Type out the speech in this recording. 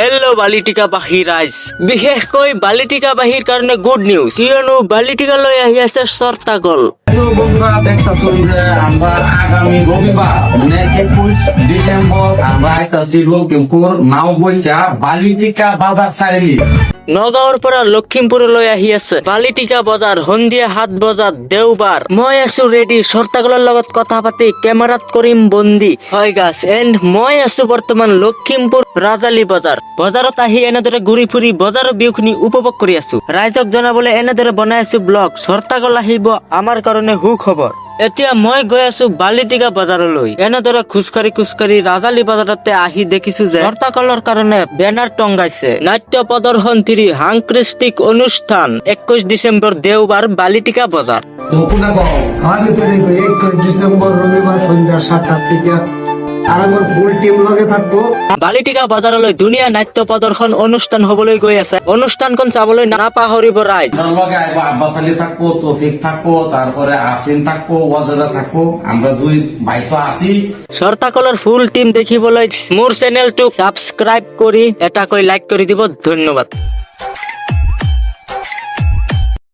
Hello বালিটিকাবাহী ৰাইজ, বিশেষকৈ বালিটিকাবাহীৰ কাৰণে গুড নিউজ, কিয়নো বালিটিকালৈ আহি আছে চৰ্তাগল। বন্ধুরা দেখতেছেন যে আমরা আগামী রবিবার মানে 21 ডিসেম্বর আমরা আইতাছি লখিমপুর নাও বইসা বালিটিকা বাজার চাইলি। নগাঁৱৰ পৰা লখিমপুৰলৈ আহি আছে বালিটিকা বজাৰ, সন্ধিয়া 7 বজাত দেওবাৰ। মই আছো ৰেডি, চৰ্তাগলৰ লগত কথা পাতি কেমেৰাত কৰিম বন্দী। হয় গাছ, এণ্ড মই আছো বৰ্তমান লখিমপুৰ ৰাজালি বজাৰত আহি এনেদৰে ঘূৰি ফুৰি বজাৰৰ ভিউখিনি উপভোগ কৰি আছো। ৰাইজক জনাবলৈ এনেদৰে বনাই আছো ব্লগ। চৰ্তাগল আহিব আমাৰ কাৰণে সুখবৰ। এতিয়া মই গৈ আছো বালিটিকা বজাৰলৈ। এনেদৰে খোজকাঢ়ি ৰাজালি বজাৰতে আহি দেখিছো যে চৰ্তাগলৰ কাৰণে বেনাৰ টংগাইছে। নাট্য প্ৰদৰ্শন সাংস্কৃতিক অনুষ্ঠান 21 ডিসেম্বর দেওবার বালিটিকা বজার। তো কোনা বাও আমি তো দেখবো 21 ডিসেম্বর রবিবার সন্ধ্যা 7টা থেকে আর আমার ফুল টিম লগে থাকবো। বালিটিকা বজাৰলৈ ধুনীয়া নাট্য প্ৰদৰ্শন অনুষ্ঠান হবলৈ গৈ আছে। অনুষ্ঠানখন চাবলৈ নাপাহৰিব ৰাইজ। আমার লগে আইব আব্বাস আলী থাকবো, তৌফিক থাকবো, তারপরে আফরিন থাকবো, ওয়াজেদা থাকবো, আমরা দুই ভাই তো আছি। চৰ্তাগলৰ ফুল টিম দেখিবলৈ মোৰ চেনেলটো সাবস্ক্ৰাইব কৰি এটাকৈ লাইক কৰি দিব। ধন্যবাদ।